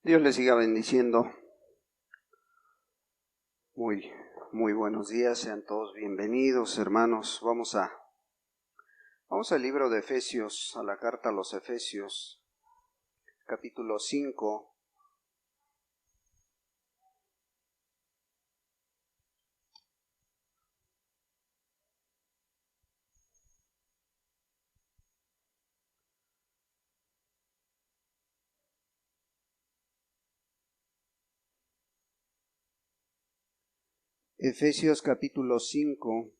Dios les siga bendiciendo. Muy buenos días, sean todos bienvenidos, hermanos. Vamos al libro de Efesios, a la carta a los Efesios, capítulo 5. Efesios capítulo 5.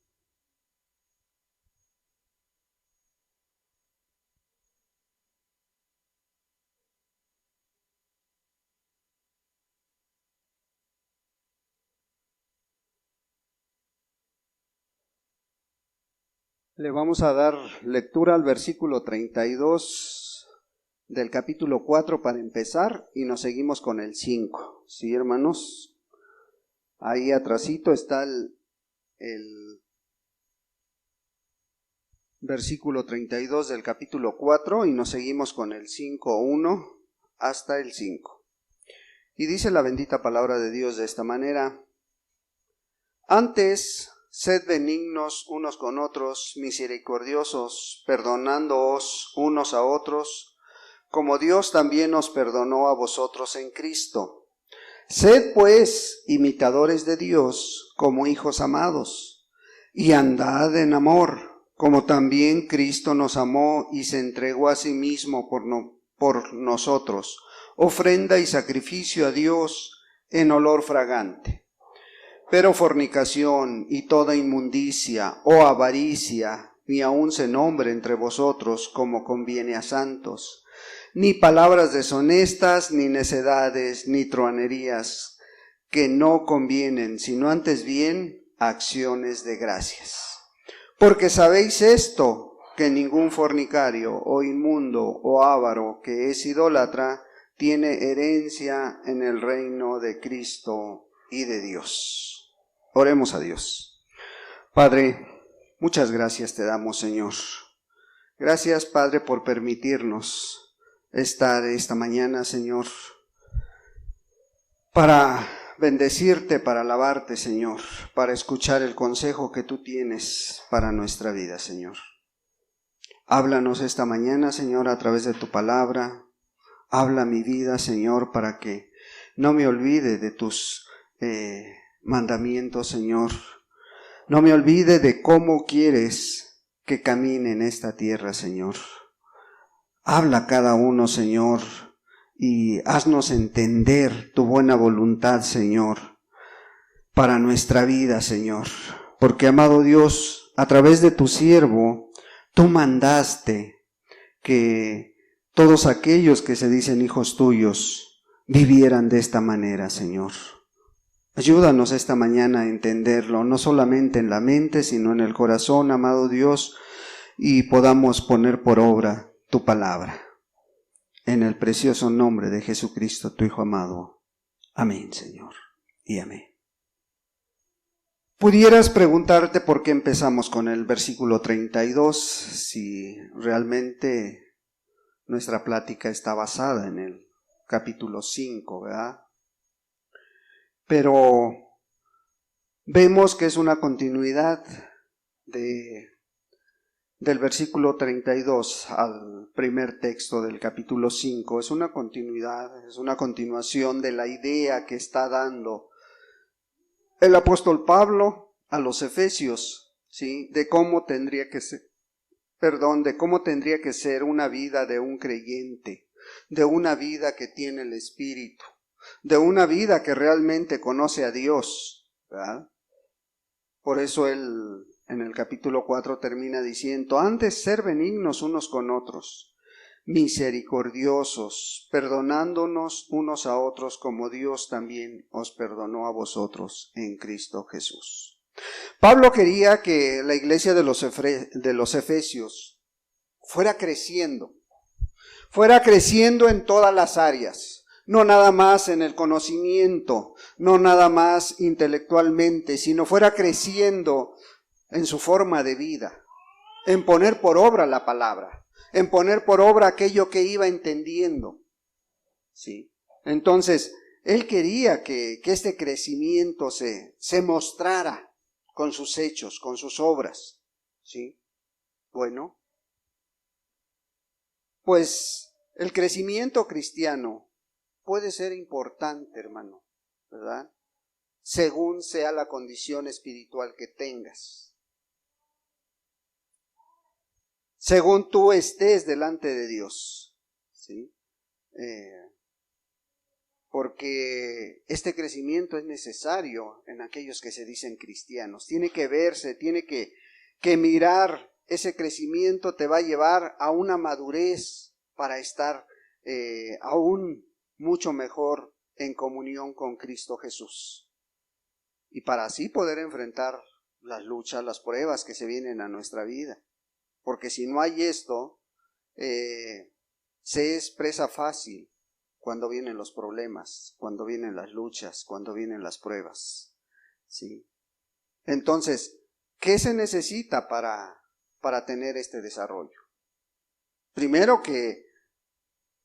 Le vamos a dar lectura al versículo 32 del capítulo 4 para empezar y nos seguimos con el 5. ¿Sí, hermanos? Ahí atrasito está el versículo 32 del capítulo 4 y nos seguimos con el 5:1 hasta el 5. Y dice la bendita palabra de Dios de esta manera: Antes, sed benignos unos con otros, misericordiosos, perdonándoos unos a otros, como Dios también os perdonó a vosotros en Cristo. Sed pues imitadores de Dios como hijos amados, y andad en amor, como también Cristo nos amó y se entregó a sí mismo por nosotros, ofrenda y sacrificio a Dios en olor fragante. Pero fornicación y toda inmundicia o avaricia ni aun se nombre entre vosotros como conviene a santos, ni palabras deshonestas, ni necedades, ni truhanerías, que no convienen, sino antes bien acciones de gracias. Porque sabéis esto, que ningún fornicario o inmundo o avaro que es idólatra tiene herencia en el reino de Cristo y de Dios. Oremos a Dios. Padre, muchas gracias te damos, Señor. Gracias, Padre, por permitirnos estar esta mañana, Señor, para bendecirte, para alabarte, Señor, para escuchar el consejo que tú tienes para nuestra vida, Señor. Háblanos esta mañana, Señor, a través de tu palabra. Habla mi vida, Señor, para que no me olvide de tus mandamientos, Señor. No me olvide de cómo quieres que camine en esta tierra, Señor. Habla a cada uno, Señor, y haznos entender tu buena voluntad, Señor, para nuestra vida, Señor. Porque, amado Dios, a través de tu siervo, tú mandaste que todos aquellos que se dicen hijos tuyos vivieran de esta manera, Señor. Ayúdanos esta mañana a entenderlo, no solamente en la mente, sino en el corazón, amado Dios, y podamos poner por obra tu palabra. En el precioso nombre de Jesucristo, tu Hijo amado. Amén, Señor, y amén. Pudieras preguntarte por qué empezamos con el versículo 32, si realmente nuestra plática está basada en el capítulo 5, ¿verdad? Pero vemos que es una continuidad del versículo 32 al primer texto del capítulo 5. Es una continuidad, es una continuación de la idea que está dando el apóstol Pablo a los Efesios, ¿sí? De cómo tendría que ser una vida de un creyente, de una vida que tiene el Espíritu, de una vida que realmente conoce a Dios, ¿verdad? Por eso él en el capítulo 4 termina diciendo: antes ser benignos unos con otros, misericordiosos, perdonándonos unos a otros como Dios también os perdonó a vosotros en Cristo Jesús. Pablo quería que la iglesia de los Efesios fuera creciendo en todas las áreas, no nada más en el conocimiento, no nada más intelectualmente, sino fuera creciendo en su forma de vida, en poner por obra la palabra, en poner por obra aquello que iba entendiendo, ¿sí? Entonces, él quería que este crecimiento se mostrara con sus hechos, con sus obras, ¿sí? Bueno, pues el crecimiento cristiano puede ser importante, hermano, ¿verdad? Según sea la condición espiritual que tengas. Según tú estés delante de Dios, ¿sí? Porque este crecimiento es necesario en aquellos que se dicen cristianos. Tiene que verse, tiene que mirar. Ese crecimiento te va a llevar a una madurez para estar aún mucho mejor en comunión con Cristo Jesús. Y para así poder enfrentar las luchas, las pruebas que se vienen a nuestra vida. Porque si no hay esto, se es presa fácil cuando vienen los problemas, cuando vienen las luchas, cuando vienen las pruebas, ¿sí? Entonces, ¿qué se necesita para tener este desarrollo? Primero, que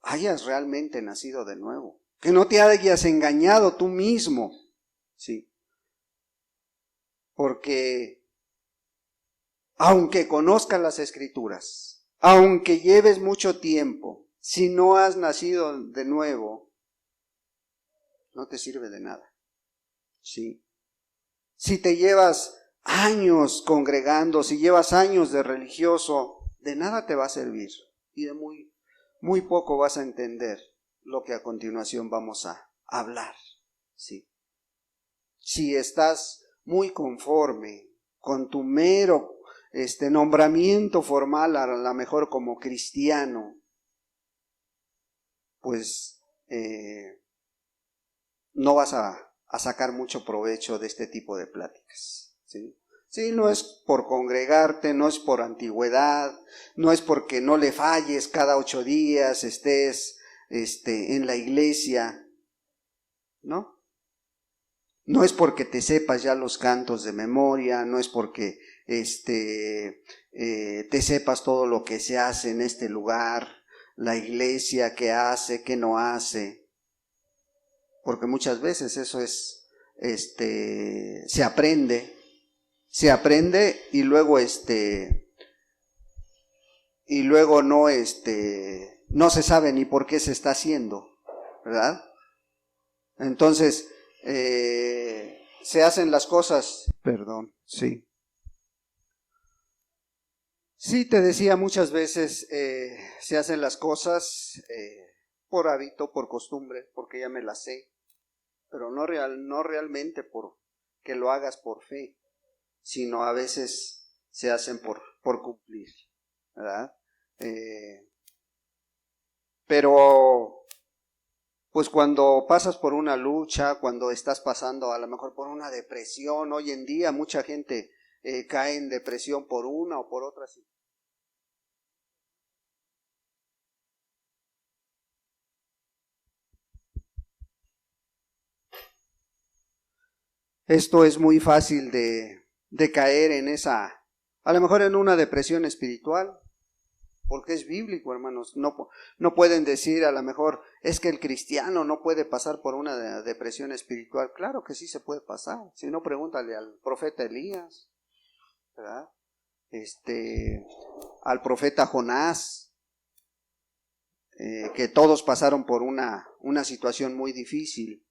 hayas realmente nacido de nuevo, que no te hayas engañado tú mismo, ¿sí? Porque aunque conozcas las Escrituras, aunque lleves mucho tiempo, si no has nacido de nuevo, no te sirve de nada, ¿sí? Si te llevas años congregando, si llevas años de religioso, de nada te va a servir y de muy poco vas a entender lo que a continuación vamos a hablar, ¿sí? Si estás muy conforme con tu mero nombramiento formal, a lo mejor como cristiano, pues no vas a sacar mucho provecho de este tipo de pláticas, ¿sí? Sí, no es por congregarte, no es por antigüedad, no es porque no le falles cada 8 días, estés en la iglesia, ¿no? No es porque te sepas ya los cantos de memoria, no es porque te sepas todo lo que se hace en este lugar, la iglesia, qué hace, qué no hace, porque muchas veces eso es, se aprende y luego no se sabe ni por qué se está haciendo, ¿verdad? Entonces, se hacen las cosas, sí. Sí, te decía, muchas veces se hacen las cosas por hábito, por costumbre, porque ya me las sé, pero no realmente por que lo hagas por fe, sino a veces se hacen por cumplir, ¿verdad? Pero pues cuando pasas por una lucha, cuando estás pasando a lo mejor por una depresión, hoy en día mucha gente cae en depresión por una o por otra. Esto es muy fácil de caer en esa, a lo mejor en una depresión espiritual, porque es bíblico, hermanos. No pueden decir a lo mejor, es que el cristiano no puede pasar por una depresión espiritual. Claro que sí se puede pasar. Si no, pregúntale al profeta Elías, ¿verdad? Al profeta Jonás, que todos pasaron por una situación muy difícil.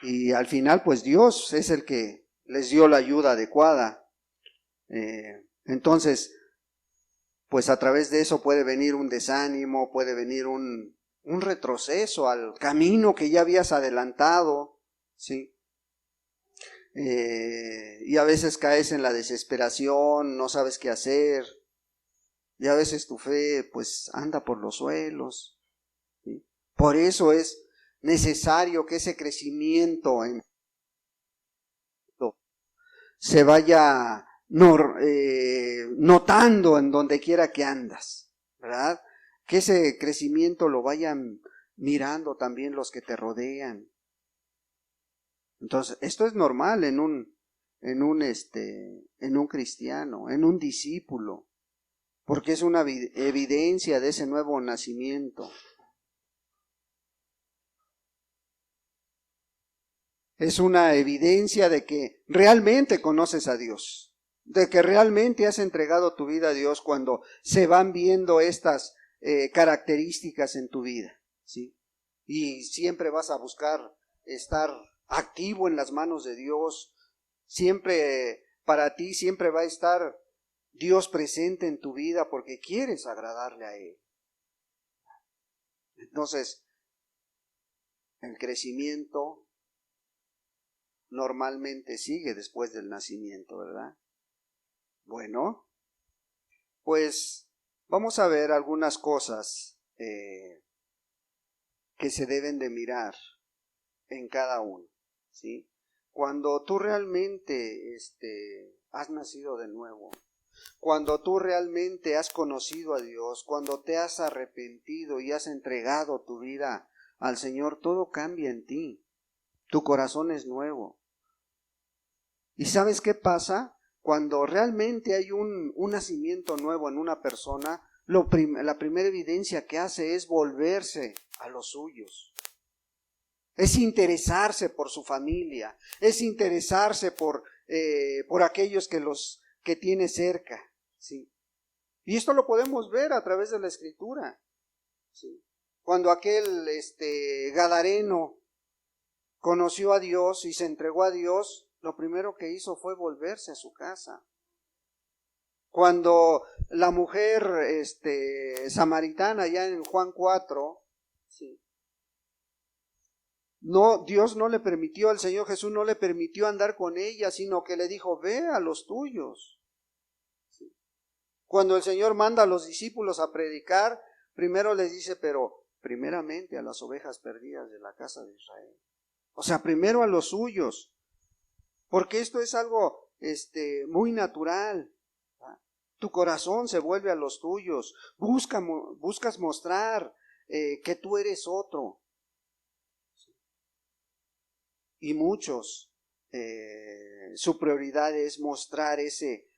Y al final, pues Dios es el que les dio la ayuda adecuada. Entonces, pues a través de eso puede venir un desánimo, puede venir un retroceso al camino que ya habías adelantado, ¿sí? Y a veces caes en la desesperación, no sabes qué hacer, y a veces tu fe pues anda por los suelos, ¿sí? Por eso es necesario que ese crecimiento se vaya notando en donde quiera que andas, ¿verdad? Que ese crecimiento lo vayan mirando también los que te rodean. Entonces, esto es normal en un cristiano, en un discípulo, porque es una evidencia de ese nuevo nacimiento. Es una evidencia de que realmente conoces a Dios, de que realmente has entregado tu vida a Dios cuando se van viendo estas características en tu vida, ¿sí? Y siempre vas a buscar estar activo en las manos de Dios. Siempre para ti siempre va a estar Dios presente en tu vida porque quieres agradarle a Él. Entonces, el crecimiento normalmente sigue después del nacimiento, ¿verdad? Bueno, pues vamos a ver algunas cosas que se deben de mirar en cada uno, ¿sí? Cuando tú realmente has nacido de nuevo, cuando tú realmente has conocido a Dios, cuando te has arrepentido y has entregado tu vida al Señor, todo cambia en ti. Tu corazón es nuevo. ¿Y sabes qué pasa? Cuando realmente hay un nacimiento nuevo en una persona, la primera evidencia que hace es volverse a los suyos. Es interesarse por su familia, es interesarse por aquellos que tiene cerca, ¿sí? Y esto lo podemos ver a través de la Escritura, ¿sí? Cuando aquel gadareno conoció a Dios y se entregó a Dios, lo primero que hizo fue volverse a su casa. Cuando la mujer samaritana, ya en Juan 4, ¿sí? No, Dios no le permitió, el Señor Jesús no le permitió andar con ella, sino que le dijo, ve a los tuyos. ¿Sí? Cuando el Señor manda a los discípulos a predicar, primero les dice, pero primeramente a las ovejas perdidas de la casa de Israel. O sea, primero a los suyos, porque esto es algo muy natural. Tu corazón se vuelve a los tuyos, buscas mostrar que tú eres otro. Y muchos, su prioridad es mostrar ese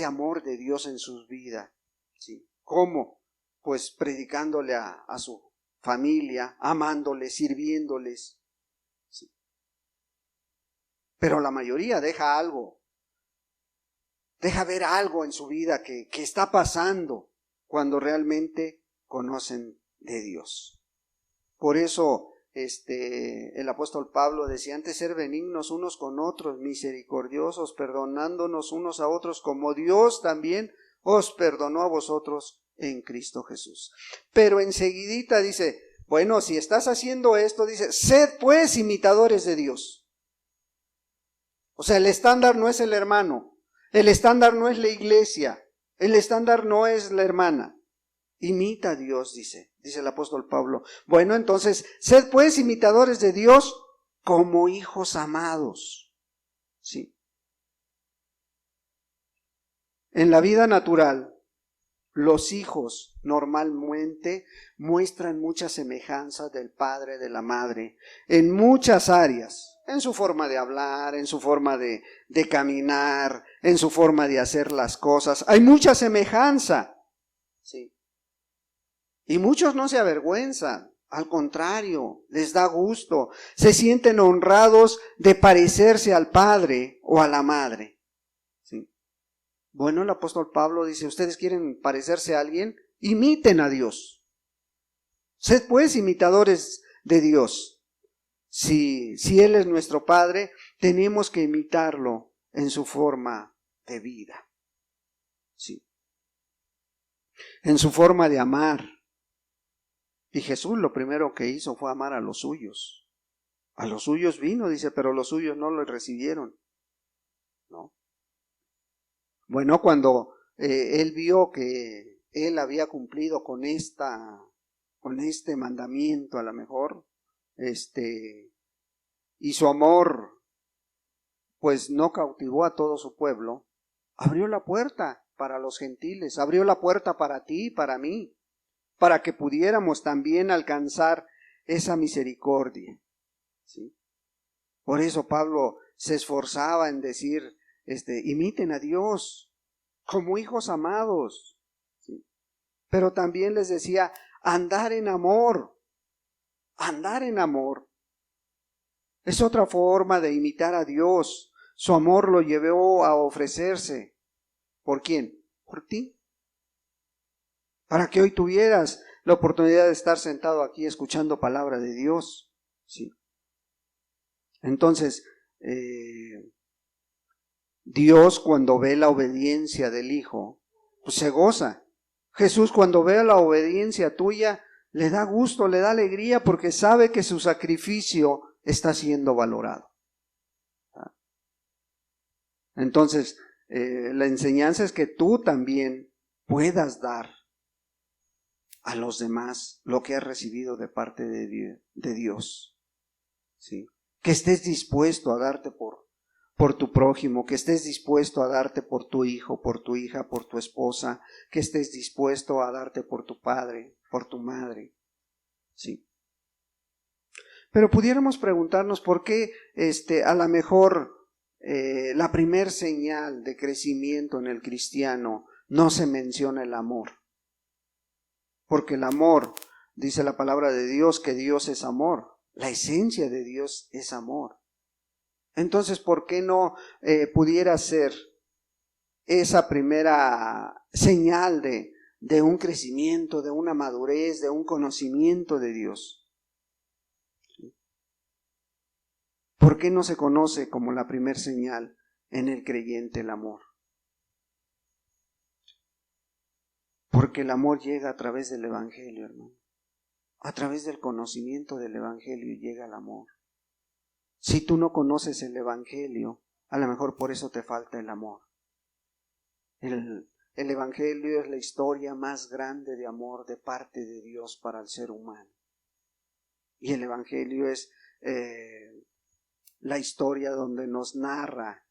amor de Dios en sus vidas, ¿sí? ¿Cómo? Pues predicándole a su familia, amándoles, sirviéndoles, ¿sí? Pero la mayoría deja ver algo en su vida que está pasando cuando realmente conocen de Dios. Por eso el apóstol Pablo decía, antes ser benignos unos con otros, misericordiosos, perdonándonos unos a otros, como Dios también os perdonó a vosotros en Cristo Jesús. Pero enseguidita dice, bueno, si estás haciendo esto, dice, sed pues imitadores de Dios. O sea, el estándar no es el hermano, el estándar no es la iglesia, el estándar no es la hermana. Imita a Dios, dice el apóstol Pablo. Bueno, entonces, sed pues imitadores de Dios como hijos amados. Sí. En la vida natural, los hijos normalmente muestran muchas semejanzas del padre, de la madre, en muchas áreas, en su forma de hablar, en su forma de caminar, en su forma de hacer las cosas. Hay mucha semejanza. Sí. Y muchos no se avergüenzan, al contrario, les da gusto, se sienten honrados de parecerse al padre o a la madre. ¿Sí? Bueno, el apóstol Pablo dice, ¿ustedes quieren parecerse a alguien? Imiten a Dios. Sed pues imitadores de Dios. Si Él es nuestro Padre, tenemos que imitarlo en su forma de vida. Sí. En su forma de amar. Y Jesús lo primero que hizo fue amar a los suyos. A los suyos vino, dice, pero los suyos no lo recibieron. ¿No? Bueno, cuando él vio que él había cumplido con este mandamiento, a lo mejor, y su amor, pues no cautivó a todo su pueblo, abrió la puerta para los gentiles, abrió la puerta para ti y para mí, para que pudiéramos también alcanzar esa misericordia. ¿Sí? Por eso Pablo se esforzaba en decir, imiten a Dios como hijos amados. ¿Sí? Pero también les decía, andar en amor. Es otra forma de imitar a Dios. Su amor lo llevó a ofrecerse. ¿Por quién? Por ti. Para que hoy tuvieras la oportunidad de estar sentado aquí escuchando palabra de Dios. Sí. Entonces, Dios cuando ve la obediencia del Hijo, pues se goza. Jesús cuando ve la obediencia tuya, le da gusto, le da alegría porque sabe que su sacrificio está siendo valorado. Entonces, la enseñanza es que tú también puedas dar a los demás lo que has recibido de parte de Dios. ¿Sí? Que estés dispuesto a darte por tu prójimo, que estés dispuesto a darte por tu hijo, por tu hija, por tu esposa, que estés dispuesto a darte por tu padre, por tu madre. Sí. Pero pudiéramos preguntarnos por qué a lo mejor la primer señal de crecimiento en el cristiano no se menciona el amor. Porque el amor, dice la palabra de Dios, que Dios es amor. La esencia de Dios es amor. Entonces, ¿por qué no pudiera ser esa primera señal de un crecimiento, de una madurez, de un conocimiento de Dios? ¿Por qué no se conoce como la primer señal en el creyente el amor? Porque el amor llega a través del Evangelio, hermano. A través del conocimiento del Evangelio llega el amor. Si tú no conoces el Evangelio, a lo mejor por eso te falta el amor. El Evangelio es la historia más grande de amor de parte de Dios para el ser humano. Y el Evangelio es la historia donde nos narra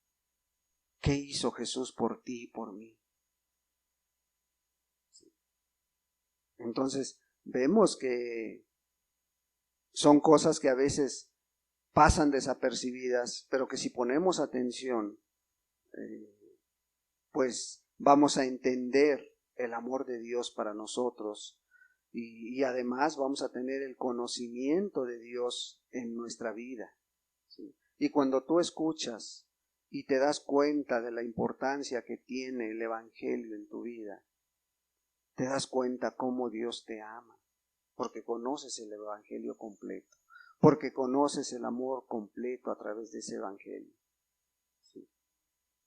qué hizo Jesús por ti y por mí. Entonces, vemos que son cosas que a veces pasan desapercibidas, pero que si ponemos atención, pues vamos a entender el amor de Dios para nosotros y además vamos a tener el conocimiento de Dios en nuestra vida. ¿Sí? Y cuando tú escuchas y te das cuenta de la importancia que tiene el Evangelio en tu vida, te das cuenta cómo Dios te ama, porque conoces el Evangelio completo, porque conoces el amor completo a través de ese Evangelio. ¿Sí?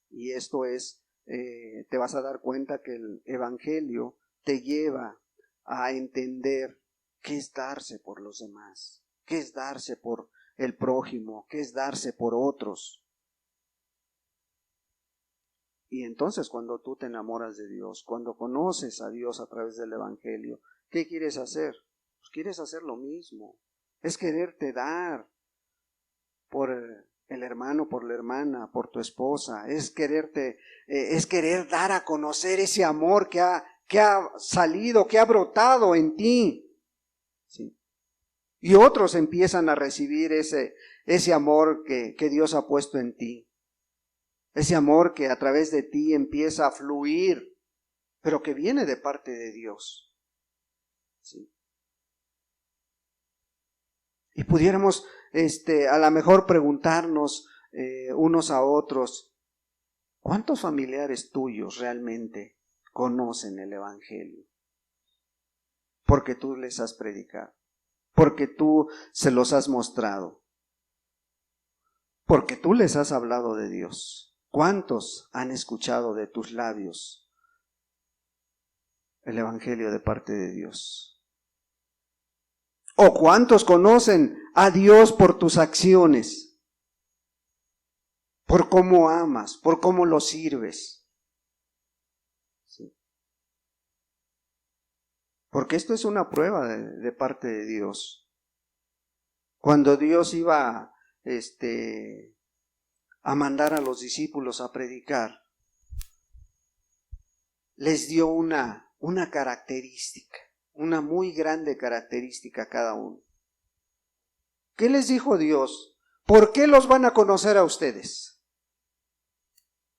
Y esto es, te vas a dar cuenta que el Evangelio te lleva a entender qué es darse por los demás, qué es darse por el prójimo, qué es darse por otros. Y entonces cuando tú te enamoras de Dios, cuando conoces a Dios a través del Evangelio, ¿qué quieres hacer? Pues quieres hacer lo mismo. Es quererte dar por el hermano, por la hermana, por tu esposa. Es querer dar a conocer ese amor que ha salido, que ha brotado en ti. ¿Sí? Y otros empiezan a recibir ese amor que Dios ha puesto en ti. Ese amor que a través de ti empieza a fluir, pero que viene de parte de Dios. ¿Sí? Y pudiéramos a lo mejor preguntarnos unos a otros, ¿cuántos familiares tuyos realmente conocen el Evangelio? Porque tú les has predicado, porque tú se los has mostrado, porque tú les has hablado de Dios. ¿Cuántos han escuchado de tus labios el Evangelio de parte de Dios? ¿O cuántos conocen a Dios por tus acciones? Por cómo amas, por cómo lo sirves. ¿Sí? Porque esto es una prueba de parte de Dios. Cuando Dios iba a mandar a los discípulos a predicar, les dio una característica, una muy grande característica a cada uno. ¿Qué les dijo Dios? ¿Por qué los van a conocer a ustedes?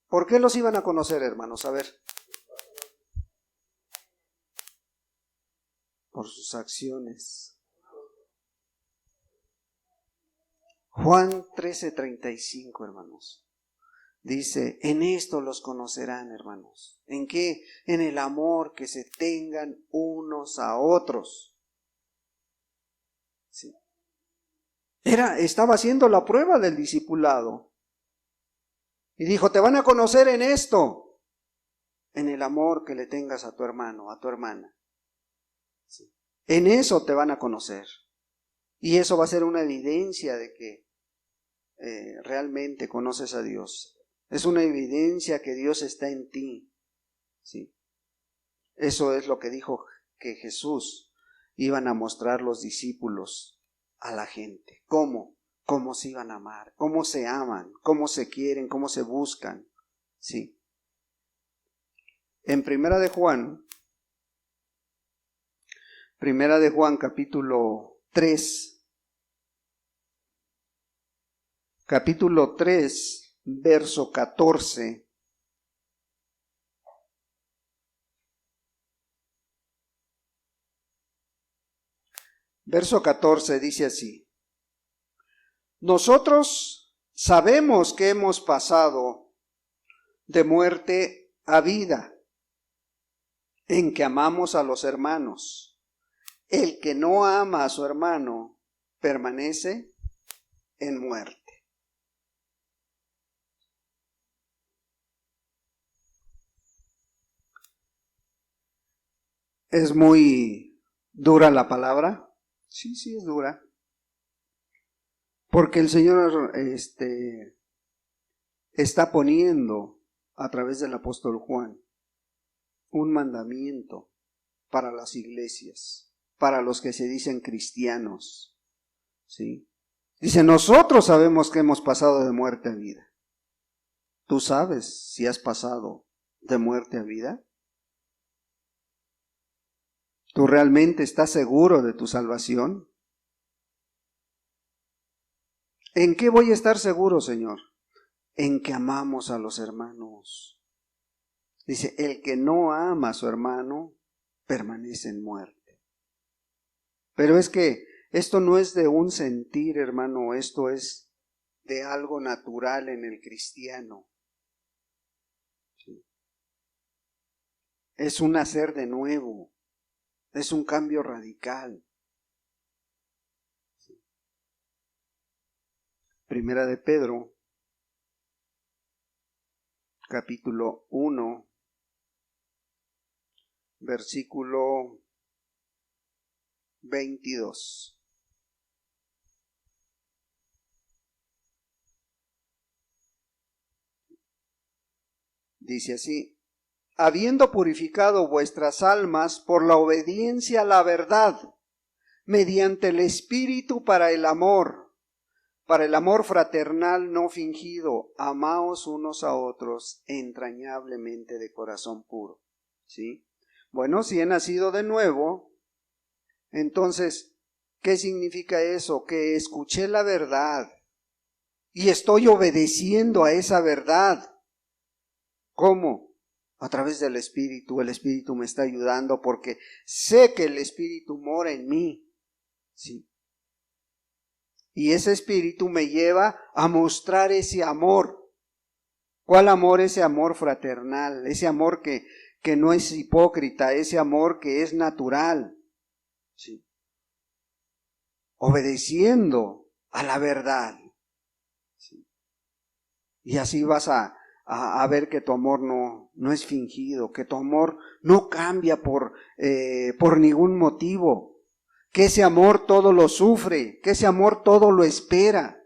¿Por qué los iban a conocer, hermanos? A ver. Por sus acciones. Juan 13:35, hermanos. Dice, en esto los conocerán, hermanos. ¿En qué? En el amor que se tengan unos a otros. Sí. Estaba haciendo la prueba del discipulado. Y dijo, te van a conocer en esto, en el amor que le tengas a tu hermano, a tu hermana. Sí. En eso te van a conocer. Y eso va a ser una evidencia de que realmente conoces a Dios. Es una evidencia que Dios está en ti. ¿Sí? Eso es lo que dijo que Jesús iban a mostrar los discípulos a la gente. ¿Cómo? Cómo se iban a amar, cómo se aman, cómo se quieren, cómo se buscan. ¿Sí? En Primera de Juan capítulo 3, verso 14. Verso 14 dice así: nosotros sabemos que hemos pasado de muerte a vida, en que amamos a los hermanos. El que no ama a su hermano permanece en muerte. ¿Es muy dura la palabra? Sí, es dura. Porque el Señor está poniendo a través del apóstol Juan un mandamiento para las iglesias, para los que se dicen cristianos. ¿Sí? Dice, nosotros sabemos que hemos pasado de muerte a vida. ¿Tú sabes si has pasado de muerte a vida? ¿Tú realmente estás seguro de tu salvación? ¿En qué voy a estar seguro, Señor? En que amamos a los hermanos. Dice, el que no ama a su hermano permanece en muerte. Pero es que esto no es de un sentir, hermano, esto es de algo natural en el cristiano. ¿Sí? Es un nacer de nuevo, es un cambio radical. ¿Sí? Primera de Pedro, capítulo 1, versículo 22. Dice así: habiendo purificado vuestras almas por la obediencia a la verdad, mediante el Espíritu para el amor fraternal no fingido, amaos unos a otros entrañablemente de corazón puro. ¿Sí? Bueno, si he nacido de nuevo, entonces, ¿qué significa eso? Que escuché la verdad y estoy obedeciendo a esa verdad. ¿Cómo? A través del Espíritu. El Espíritu me está ayudando porque sé que el Espíritu mora en mí. Sí. Y ese Espíritu me lleva a mostrar ese amor. ¿Cuál amor? Ese amor fraternal, ese amor que no es hipócrita, ese amor que es natural. Sí. Obedeciendo a la verdad. Sí. Y así vas a ver que tu amor no es fingido, que tu amor no cambia por ningún motivo, que ese amor todo lo sufre, que ese amor todo lo espera.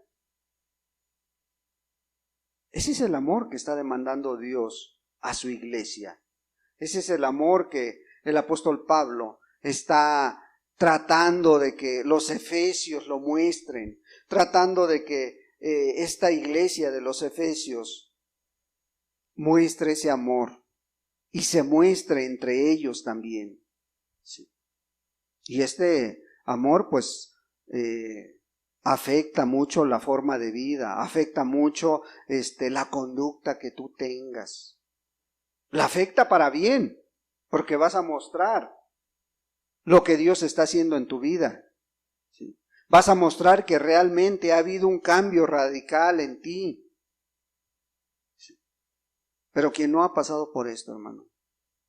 Ese es el amor que está demandando Dios a su iglesia. Ese es el amor que el apóstol Pablo está tratando de que los efesios lo muestren, tratando de que esta iglesia de los efesios muestre ese amor y se muestre entre ellos también. Sí. Y este amor pues afecta mucho la forma de vida, afecta mucho la conducta que tú tengas. La afecta para bien, porque vas a mostrar lo que Dios está haciendo en tu vida. ¿Sí? Vas a mostrar que realmente ha habido un cambio radical en ti. Pero quien no ha pasado por esto, hermano,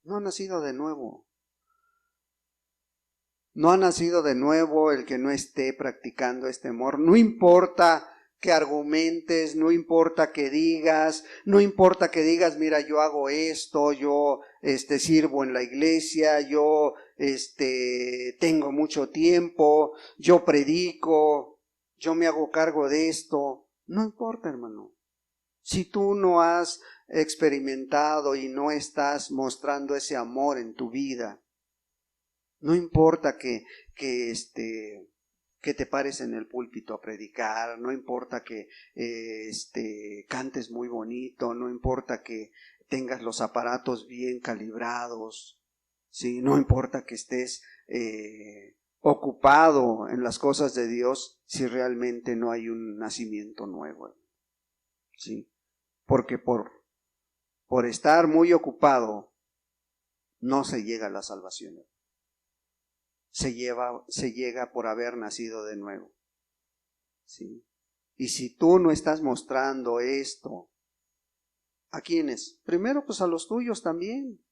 no ha nacido de nuevo. No ha nacido de nuevo el que no esté practicando este amor. No importa que argumentes, no importa que digas, mira, yo hago esto, yo sirvo en la iglesia, yo tengo mucho tiempo, yo predico, yo me hago cargo de esto. No importa, hermano. Si tú no has experimentado y no estás mostrando ese amor en tu vida, no importa que te pares en el púlpito a predicar, no importa que cantes muy bonito, no importa que tengas los aparatos bien calibrados, ¿sí? No importa que estés ocupado en las cosas de Dios si realmente no hay un nacimiento nuevo, ¿sí? Porque por estar muy ocupado no se llega a la salvación. Se llega por haber nacido de nuevo. ¿Sí? Y si tú no estás mostrando esto, ¿a quiénes? Primero, pues a los tuyos también,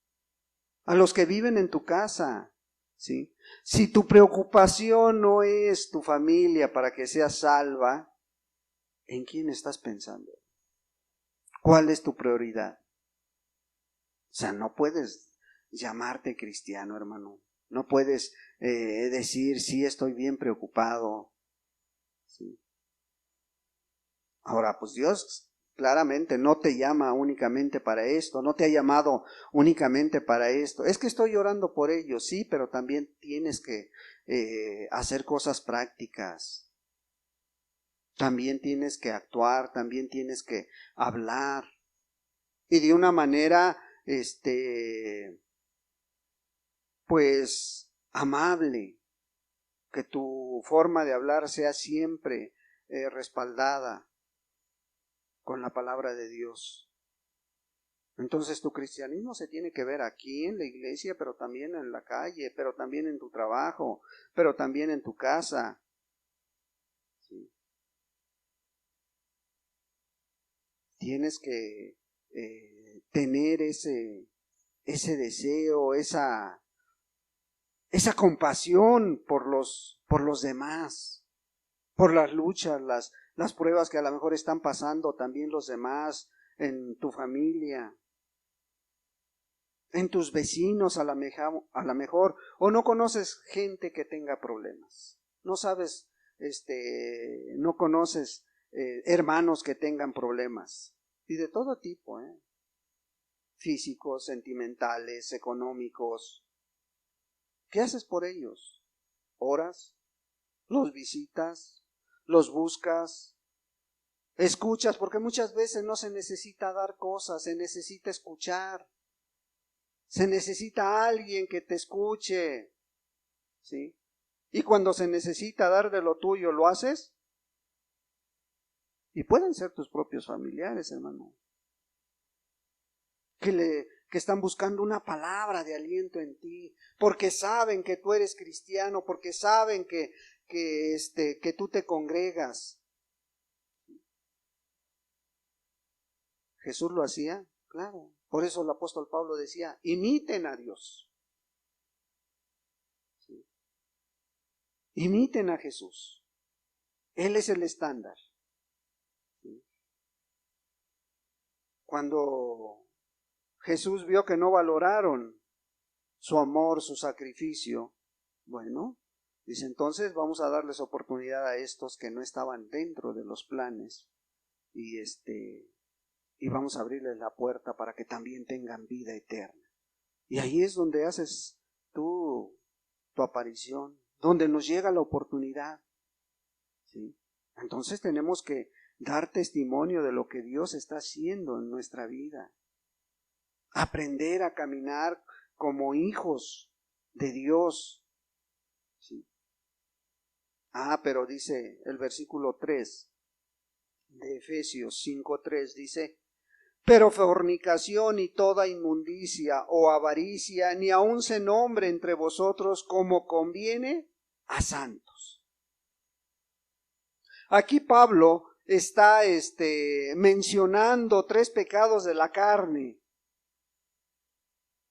a los que viven en tu casa. ¿Sí? Si tu preocupación no es tu familia para que sea salva, ¿en quién estás pensando? ¿Cuál es tu prioridad? O sea, no puedes llamarte cristiano, hermano. No puedes decir, sí, estoy bien preocupado. ¿Sí? Ahora, pues Dios claramente no te llama únicamente para esto, no te ha llamado únicamente para esto. Es que estoy orando por ellos, sí, pero también tienes que hacer cosas prácticas. También tienes que actuar, también tienes que hablar. Y de una manera, pues, amable, que tu forma de hablar sea siempre respaldada con la palabra de Dios. Entonces tu cristianismo se tiene que ver aquí en la iglesia, pero también en la calle, pero también en tu trabajo, pero también en tu casa. ¿Sí? Tienes que tener ese deseo, esa compasión por los demás, por las luchas, las pruebas que a lo mejor están pasando también los demás en tu familia, en tus vecinos a la mejor, o no conoces gente que tenga problemas, no sabes, no conoces hermanos que tengan problemas, y de todo tipo, físicos, sentimentales, económicos. ¿Qué haces por ellos? ¿Oras? ¿Los visitas? ¿Los buscas? ¿Escuchas? Porque muchas veces no se necesita dar cosas, se necesita escuchar. Se necesita alguien que te escuche. ¿Sí? Y cuando se necesita dar de lo tuyo, ¿lo haces? Y pueden ser tus propios familiares, hermano. Que están buscando una palabra de aliento en ti, porque saben que tú eres cristiano, porque saben que tú te congregas. ¿Jesús lo hacía? Claro. Por eso el apóstol Pablo decía, imiten a Dios. ¿Sí? Imiten a Jesús. Él es el estándar. ¿Sí? Cuando Jesús vio que no valoraron su amor, su sacrificio, bueno, dice, entonces vamos a darles oportunidad a estos que no estaban dentro de los planes y vamos a abrirles la puerta para que también tengan vida eterna. Y ahí es donde haces tú tu aparición, donde nos llega la oportunidad. ¿Sí? Entonces tenemos que dar testimonio de lo que Dios está haciendo en nuestra vida. Aprender a caminar como hijos de Dios. ¿Sí? Pero dice el versículo 3 de Efesios 5:3, dice, pero fornicación y toda inmundicia o avaricia ni aun se nombre entre vosotros como conviene a santos. Aquí Pablo está mencionando 3 pecados de la carne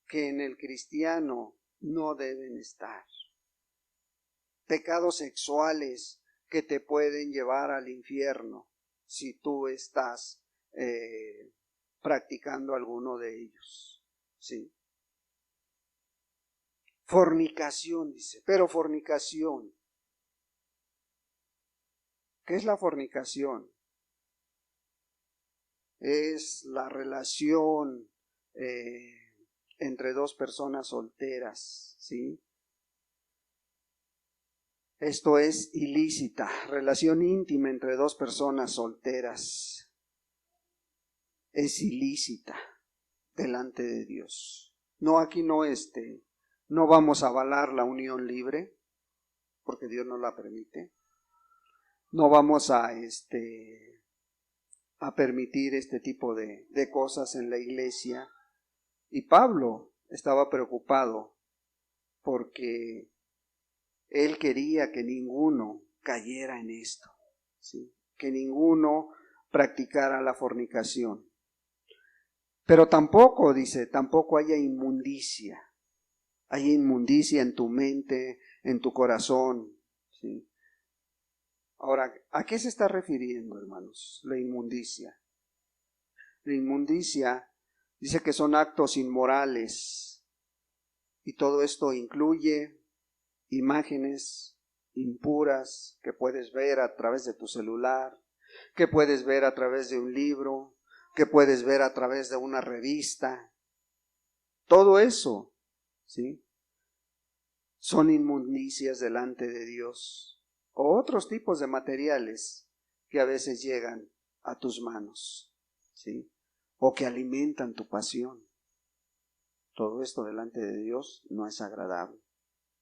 que en el cristiano no deben estar. Pecados sexuales que te pueden llevar al infierno si tú estás practicando alguno de ellos. ¿Sí? Fornicación, dice, pero fornicación. ¿Qué es la fornicación? Es la relación entre 2 personas solteras, ¿sí? Esto es ilícita, relación íntima entre 2 personas solteras. Es ilícita delante de Dios. No, aquí no vamos a avalar la unión libre, porque Dios no la permite. No vamos a permitir este tipo de cosas en la iglesia. Y Pablo estaba preocupado porque él quería que ninguno cayera en esto, ¿sí? Que ninguno practicara la fornicación. Pero tampoco, dice, tampoco haya inmundicia. Hay inmundicia en tu mente, en tu corazón, ¿sí? Ahora, ¿a qué se está refiriendo, hermanos, la inmundicia? La inmundicia dice que son actos inmorales y todo esto incluye imágenes impuras que puedes ver a través de tu celular, que puedes ver a través de un libro, que puedes ver a través de una revista. Todo eso, ¿sí? Son inmundicias delante de Dios. O otros tipos de materiales que a veces llegan a tus manos, ¿sí? O que alimentan tu pasión. Todo esto delante de Dios no es agradable,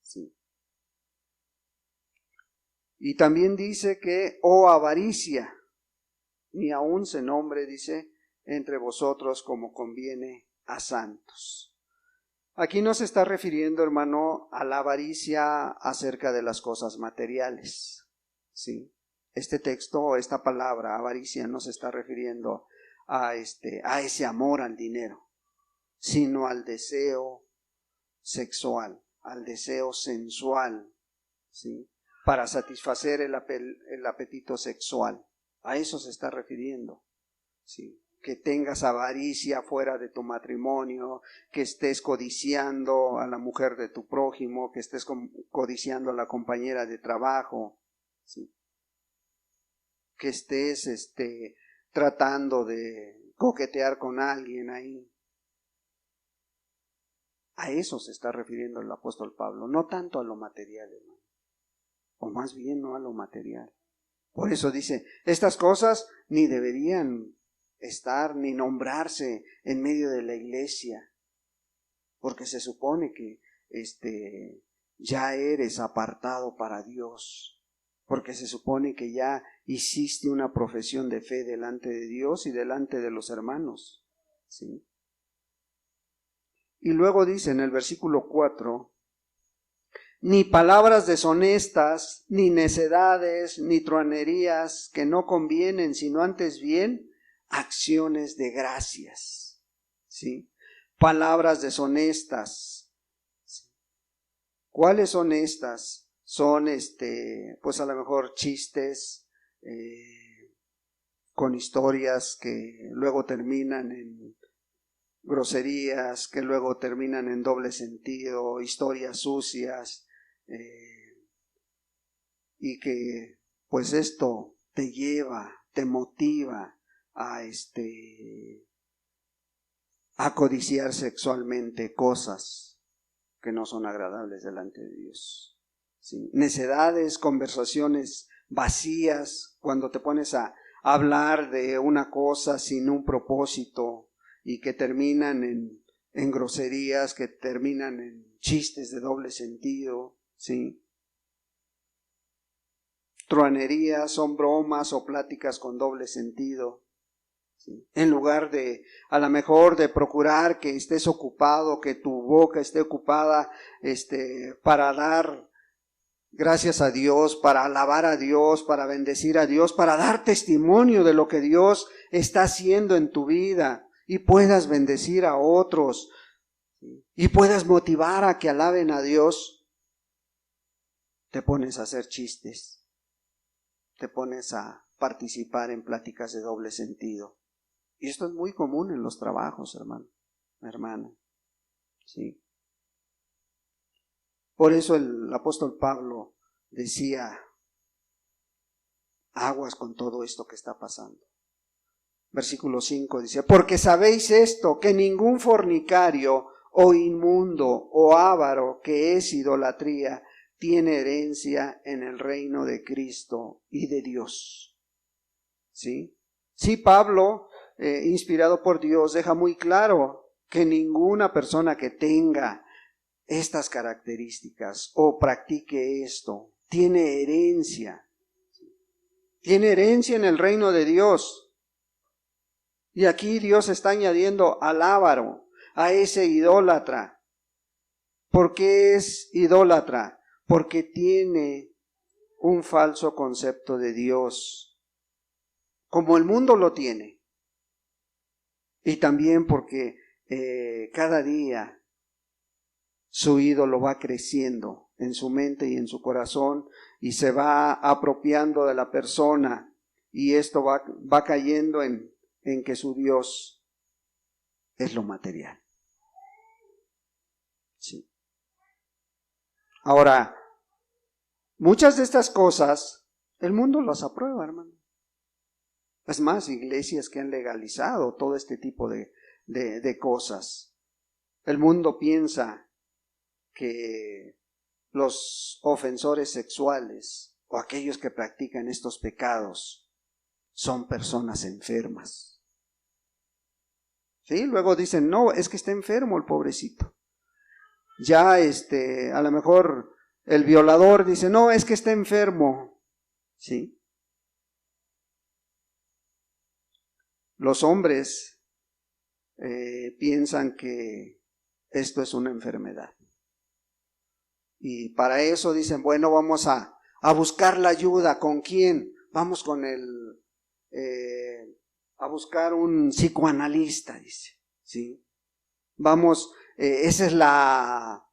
¿sí? Y también dice que, avaricia, ni aun se nombre, dice, entre vosotros como conviene a santos. Aquí no se está refiriendo, hermano, a la avaricia acerca de las cosas materiales, ¿sí? Este texto, esta palabra, avaricia, no se está refiriendo a ese amor al dinero, sino al deseo sexual, al deseo sensual, ¿sí? Para satisfacer el apetito sexual. A eso se está refiriendo, ¿sí? Que tengas avaricia fuera de tu matrimonio, que estés codiciando a la mujer de tu prójimo, que estés codiciando a la compañera de trabajo, ¿sí? Que estés tratando de coquetear con alguien ahí. A eso se está refiriendo el apóstol Pablo, no tanto a lo material, hermano, o más bien no a lo material. Por eso dice, estas cosas ni deberían estar ni nombrarse en medio de la iglesia, porque se supone que ya eres apartado para Dios, porque se supone que ya hiciste una profesión de fe delante de Dios y delante de los hermanos, ¿sí? Y luego dice en el versículo 4, ni palabras deshonestas, ni necedades, ni truanerías que no convienen, sino antes bien acciones de gracias, ¿sí? Palabras deshonestas. ¿Cuáles son estas? Son pues a lo mejor chistes con historias que luego terminan en groserías, que luego terminan en doble sentido, historias sucias, y que pues esto te lleva, te motiva a codiciar sexualmente cosas que no son agradables delante de Dios, ¿sí? Necedades, conversaciones vacías, cuando te pones a hablar de una cosa sin un propósito y que terminan en groserías, que terminan en chistes de doble sentido, ¿sí? Truanerías son bromas o pláticas con doble sentido, ¿sí? En lugar de, a lo mejor, de procurar que estés ocupado, que tu boca esté ocupada para dar gracias a Dios, para alabar a Dios, para bendecir a Dios, para dar testimonio de lo que Dios está haciendo en tu vida y puedas bendecir a otros y puedas motivar a que alaben a Dios, te pones a hacer chistes, te pones a participar en pláticas de doble sentido. Y esto es muy común en los trabajos, hermano, hermana. Sí. Por eso el apóstol Pablo decía, aguas con todo esto que está pasando. Versículo 5 dice, porque sabéis esto, que ningún fornicario o inmundo o avaro, que es idolatría, tiene herencia en el reino de Cristo y de Dios. ¿Sí? Sí, Pablo, inspirado por Dios, deja muy claro que ninguna persona que tenga estas características o practique esto tiene herencia. Tiene herencia en el reino de Dios. Y aquí Dios está añadiendo al avaro, a ese idólatra. ¿Por qué es idólatra? Porque tiene un falso concepto de Dios, como el mundo lo tiene. Y también porque cada día su ídolo va creciendo en su mente y en su corazón y se va apropiando de la persona, y esto va cayendo en que su Dios es lo material. Sí. Ahora, muchas de estas cosas el mundo las aprueba, hermano. Es más, iglesias que han legalizado todo este tipo de cosas. El mundo piensa que los ofensores sexuales o aquellos que practican estos pecados son personas enfermas. ¿Sí? Luego dicen, no, es que está enfermo el pobrecito. Ya a lo mejor el violador dice, no, es que está enfermo. ¿Sí? Los hombres piensan que esto es una enfermedad. Y para eso dicen, bueno, vamos a buscar la ayuda. ¿Con quién? Vamos con a buscar un psicoanalista, dice. ¿Sí? Vamos, esa es la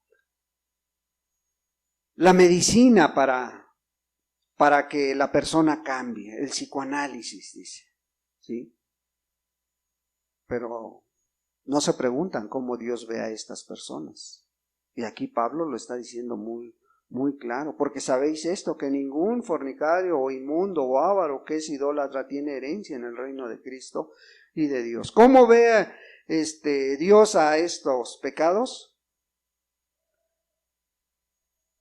medicina para que la persona cambie, el psicoanálisis, dice. ¿Sí? Pero no se preguntan cómo Dios ve a estas personas. Y aquí Pablo lo está diciendo muy, muy claro, porque sabéis esto, que ningún fornicario o inmundo o avaro que es idólatra tiene herencia en el reino de Cristo y de Dios. ¿Cómo ve Dios a estos pecados?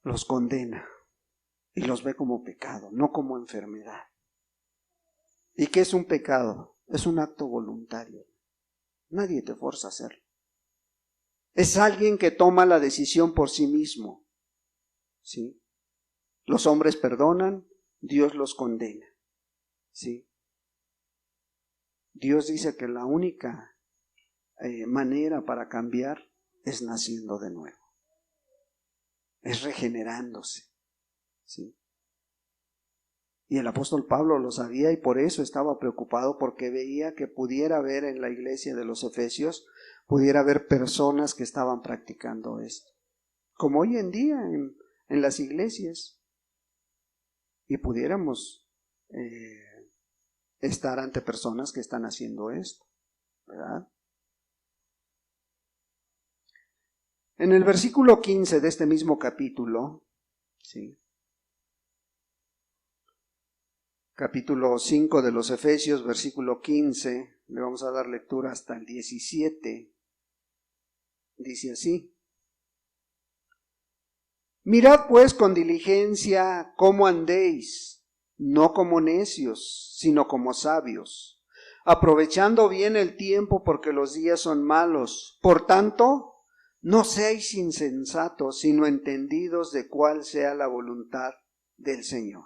Los condena y los ve como pecado, no como enfermedad. ¿Y qué es un pecado? Es un acto voluntario. Nadie te forza a hacerlo. Es alguien que toma la decisión por sí mismo. ¿Sí? Los hombres perdonan, Dios los condena. ¿Sí? Dios dice que la única manera para cambiar es naciendo de nuevo. Es regenerándose. ¿Sí? Y el apóstol Pablo lo sabía y por eso estaba preocupado, porque veía que pudiera haber en la iglesia de los Efesios, pudiera haber personas que estaban practicando esto. Como hoy en día en las iglesias. Y pudiéramos estar ante personas que están haciendo esto, ¿verdad? En el versículo 15 de este mismo capítulo, ¿sí? Capítulo 5 de los Efesios, versículo 15, le vamos a dar lectura hasta el 17, dice así: mirad pues con diligencia cómo andéis, no como necios, sino como sabios, aprovechando bien el tiempo, porque los días son malos. Por tanto, no seáis insensatos, sino entendidos de cuál sea la voluntad del Señor.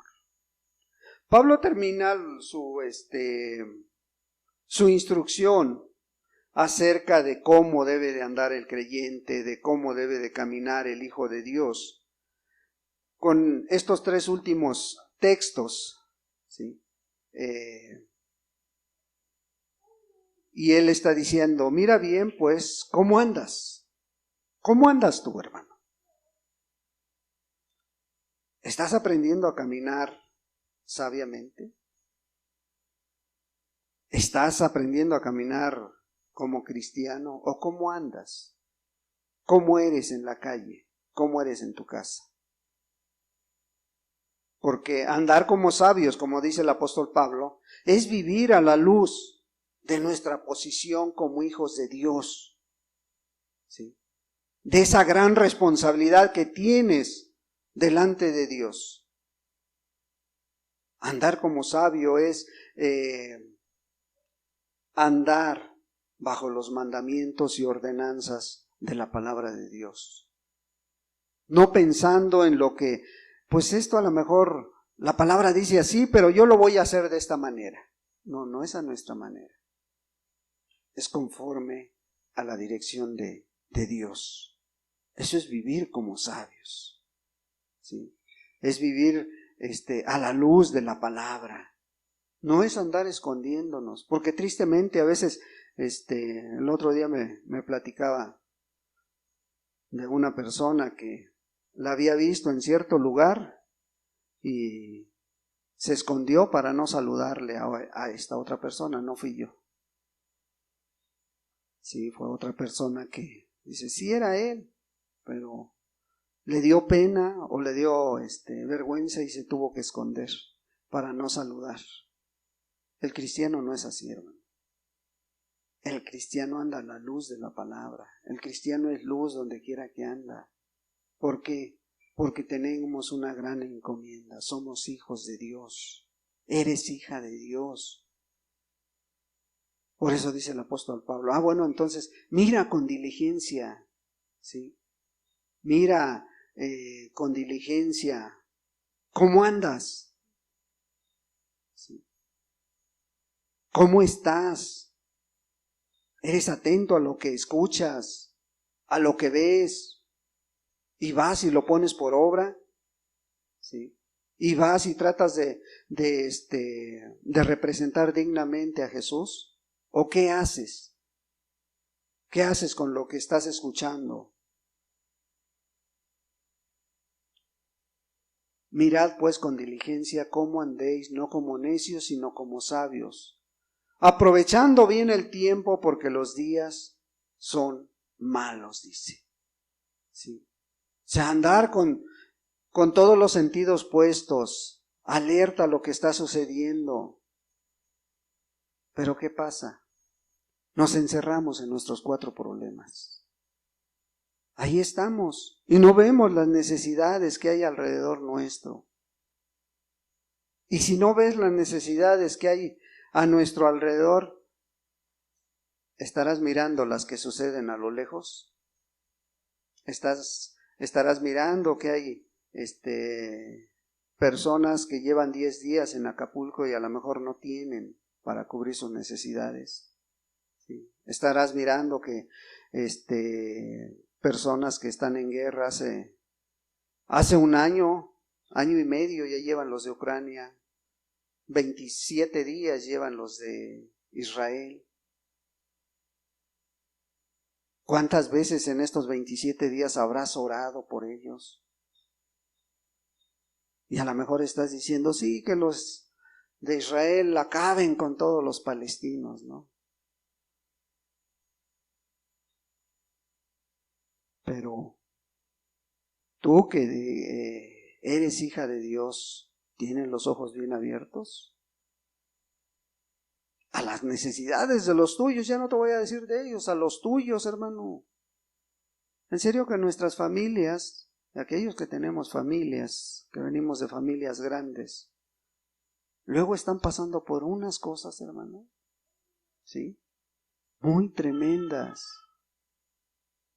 Pablo termina su instrucción acerca de cómo debe de andar el creyente, de cómo debe de caminar el Hijo de Dios, con estos tres últimos textos, ¿sí? Y él está diciendo, mira bien, pues, ¿cómo andas? ¿Cómo andas tú, hermano? ¿Estás aprendiendo a caminar sabiamente? ¿Estás aprendiendo a caminar como cristiano? ¿O cómo andas? ¿Cómo eres en la calle? ¿Cómo eres en tu casa? Porque andar como sabios, como dice el apóstol Pablo, es vivir a la luz de nuestra posición como hijos de Dios, ¿sí? De esa gran responsabilidad que tienes delante de Dios. Andar como sabio es andar bajo los mandamientos y ordenanzas de la palabra de Dios. No pensando en lo que, pues esto a lo mejor la palabra dice así, pero yo lo voy a hacer de esta manera. No, no es a nuestra manera. Es conforme a la dirección de Dios. Eso es vivir como sabios, ¿sí? Es vivir a la luz de la palabra. No es andar escondiéndonos, porque tristemente a veces, el otro día me platicaba de una persona que la había visto en cierto lugar y se escondió para no saludarle a esta otra persona. No fui yo. Sí, fue otra persona que dice, sí era él, pero le dio pena o le dio vergüenza y se tuvo que esconder para no saludar. El cristiano no es así, hermano. El cristiano anda a la luz de la palabra. El cristiano es luz donde quiera que anda. ¿Por qué? Porque tenemos una gran encomienda. Somos hijos de Dios. Eres hija de Dios. Por eso dice el apóstol Pablo, bueno, entonces mira con diligencia, ¿sí? Mira con diligencia cómo andas, ¿sí? ¿Cómo estás? ¿Eres atento a lo que escuchas, a lo que ves? ¿Y vas y lo pones por obra? ¿Sí? ¿Y vas y tratas de representar dignamente a Jesús? ¿O qué haces? ¿Qué haces con lo que estás escuchando? Mirad pues con diligencia cómo andéis, no como necios, sino como sabios, aprovechando bien el tiempo, porque los días son malos, dice. ¿Sí? O sea, andar con todos los sentidos puestos, alerta a lo que está sucediendo. Pero ¿qué pasa? Nos encerramos en nuestros 4 problemas. Ahí estamos y no vemos las necesidades que hay alrededor nuestro. Y si no ves las necesidades que hay a nuestro alrededor, ¿estarás mirando las que suceden a lo lejos? ¿Estarás mirando que hay personas que llevan 10 días en Acapulco y a lo mejor no tienen para cubrir sus necesidades? ¿Sí? Estarás mirando que personas que están en guerra hace un año y medio ya llevan los de Ucrania, 27 días llevan los de Israel. ¿Cuántas veces en estos 27 días habrás orado por ellos? Y a lo mejor estás diciendo, sí, que los de Israel acaben con todos los palestinos, ¿no? Pero tú que eres hija de Dios, ¿tienes los ojos bien abiertos a las necesidades de los tuyos? Ya no te voy a decir de ellos, a los tuyos, hermano. En serio que nuestras familias, aquellos que tenemos familias, que venimos de familias grandes, luego están pasando por unas cosas, hermano, ¿sí? Muy tremendas.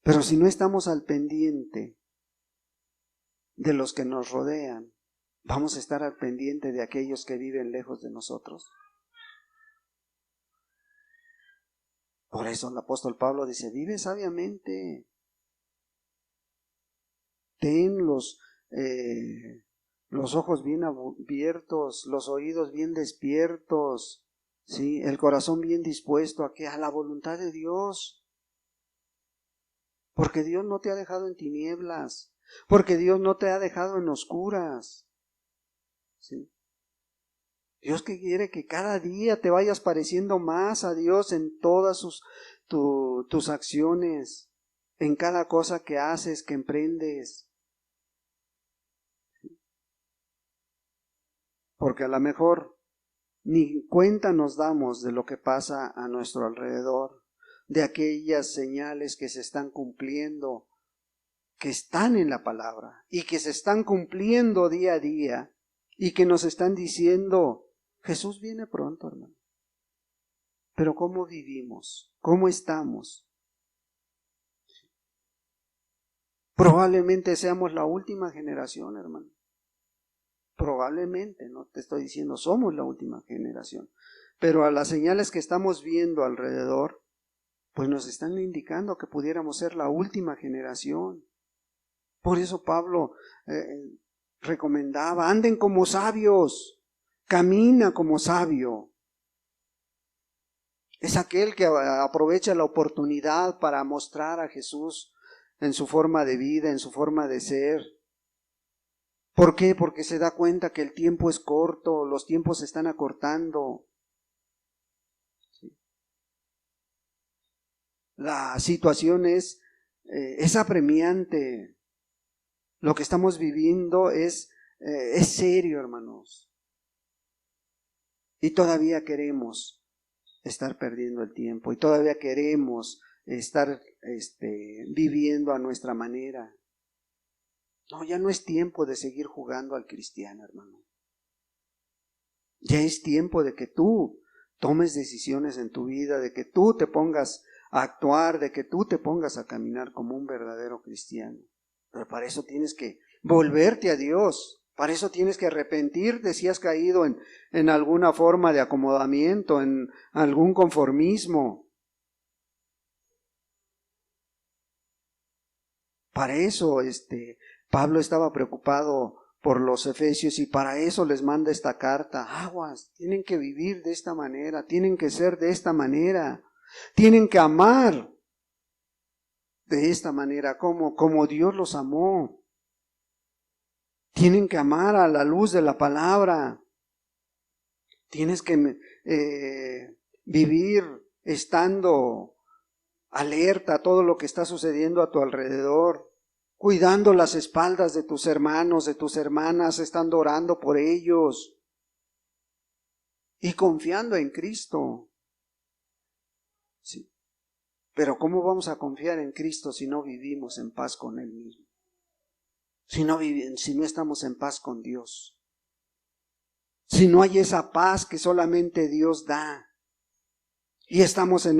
Pero si no estamos al pendiente de los que nos rodean, ¿vamos a estar al pendiente de aquellos que viven lejos de nosotros? Por eso el apóstol Pablo dice, vive sabiamente. Ten los ojos bien abiertos, los oídos bien despiertos, ¿sí? El corazón bien dispuesto a la voluntad de Dios. Porque Dios no te ha dejado en tinieblas, porque Dios no te ha dejado en oscuras, ¿sí? Dios que quiere que cada día te vayas pareciendo más a Dios en todas tus acciones, en cada cosa que haces, que emprendes. Porque a lo mejor ni cuenta nos damos de lo que pasa a nuestro alrededor, de aquellas señales que se están cumpliendo, que están en la palabra y que se están cumpliendo día a día y que nos están diciendo, Jesús viene pronto, hermano. Pero ¿cómo vivimos? ¿Cómo estamos? Probablemente seamos la última generación, hermano. Probablemente, no te estoy diciendo somos la última generación, pero a las señales que estamos viendo alrededor, pues nos están indicando que pudiéramos ser la última generación. Por eso Pablo recomendaba, anden como sabios, camina como sabio. Es aquel que aprovecha la oportunidad para mostrar a Jesús en su forma de vida, en su forma de ser. ¿Por qué? Porque se da cuenta que el tiempo es corto, los tiempos se están acortando. ¿Sí? La situación es apremiante. Lo que estamos viviendo es serio, hermanos. Y todavía queremos estar perdiendo el tiempo y todavía queremos estar viviendo a nuestra manera. No, ya no es tiempo de seguir jugando al cristiano, hermano. Ya es tiempo de que tú tomes decisiones en tu vida, de que tú te pongas a actuar, de que tú te pongas a caminar como un verdadero cristiano. Pero para eso tienes que volverte a Dios. Para eso tienes que arrepentirte si has caído en alguna forma de acomodamiento, en algún conformismo. Para eso Pablo estaba preocupado por los efesios y para eso les manda esta carta. Aguas, tienen que vivir de esta manera, tienen que ser de esta manera, tienen que amar de esta manera, como Dios los amó. Tienen que amar a la luz de la palabra. Tienes que vivir estando alerta a todo lo que está sucediendo a tu alrededor, cuidando las espaldas de tus hermanos, de tus hermanas, estando orando por ellos y confiando en Cristo. Sí. Pero ¿cómo vamos a confiar en Cristo si no vivimos en paz con Él mismo? Si no estamos en paz con Dios. Si no hay esa paz que solamente Dios da. Y estamos en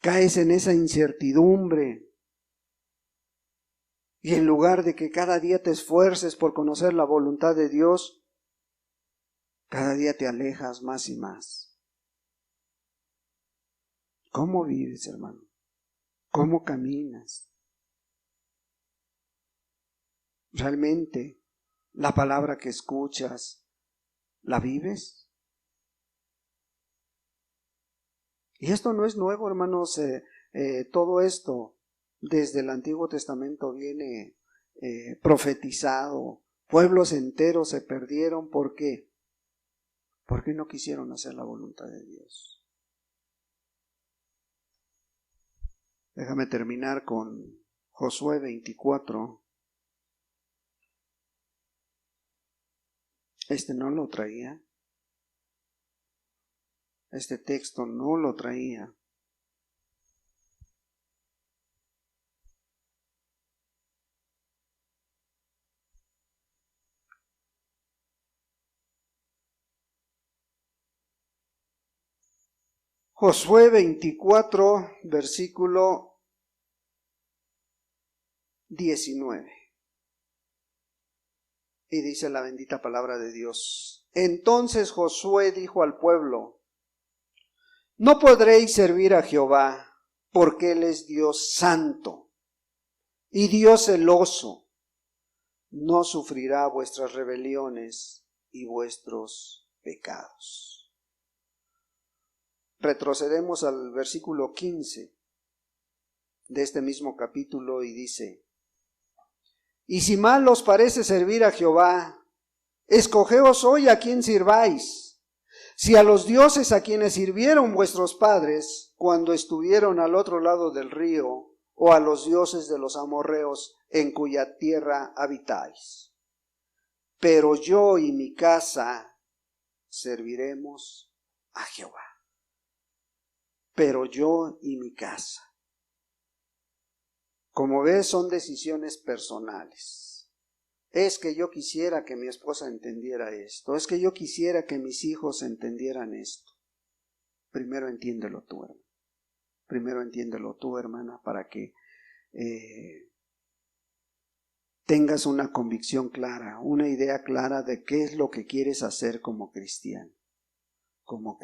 caes en esa incertidumbre. Y en lugar de que cada día te esfuerces por conocer la voluntad de Dios, cada día te alejas más y más. ¿Cómo vives, hermano? ¿Cómo caminas? ¿Realmente la palabra que escuchas, la vives? Y esto no es nuevo, hermanos. Todo esto desde el Antiguo Testamento viene profetizado. Pueblos enteros se perdieron. ¿Por qué? Porque no quisieron hacer la voluntad de Dios. Déjame terminar con Josué 24. No lo traía. Este texto no lo traía. Josué 24, versículo 19. Y dice la bendita palabra de Dios. Entonces Josué dijo al pueblo: no podréis servir a Jehová, porque Él es Dios santo y Dios celoso, no sufrirá vuestras rebeliones y vuestros pecados. Retrocedemos al versículo 15 de este mismo capítulo y dice: y si mal os parece servir a Jehová, escogeos hoy a quién sirváis, si a los dioses a quienes sirvieron vuestros padres cuando estuvieron al otro lado del río, o a los dioses de los amorreos en cuya tierra habitáis. Pero yo y mi casa serviremos a Jehová. Pero yo y mi casa. Como ves, son decisiones personales. Es que yo quisiera que mi esposa entendiera esto. Es que yo quisiera que mis hijos entendieran esto. Primero entiéndelo tú, hermano. Primero entiéndelo tú, hermana, para que tengas una convicción clara, una idea clara de qué es lo que quieres hacer como cristiano, como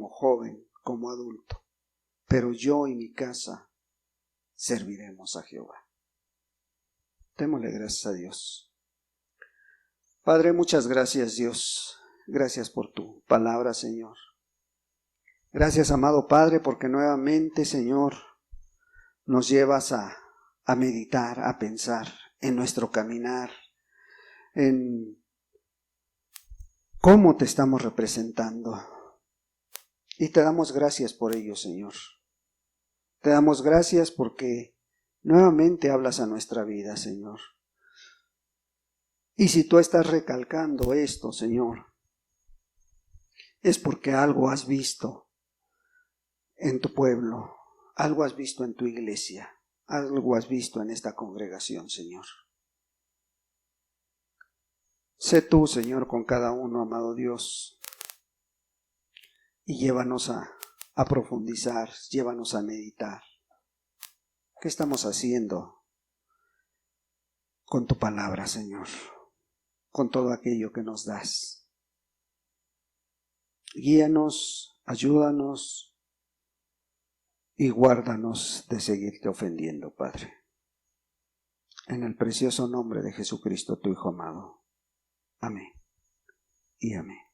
joven, como adulto. Pero yo y mi casa serviremos a Jehová. Démosle gracias a Dios. Padre, muchas gracias, Dios. Gracias por tu palabra, Señor. Gracias, amado Padre, porque nuevamente, Señor, nos llevas a meditar, a pensar en nuestro caminar, en cómo te estamos representando. Y te damos gracias por ello, Señor. Te damos gracias porque nuevamente hablas a nuestra vida, Señor. Y si tú estás recalcando esto, Señor, es porque algo has visto en tu pueblo, algo has visto en tu iglesia, algo has visto en esta congregación, Señor. Sé tú, Señor, con cada uno, amado Dios, y llévanos a profundizar, llévanos a meditar. ¿Qué estamos haciendo con tu palabra, Señor? Con todo aquello que nos das. Guíanos, ayúdanos y guárdanos de seguirte ofendiendo, Padre. En el precioso nombre de Jesucristo, tu Hijo amado. Amén y amén.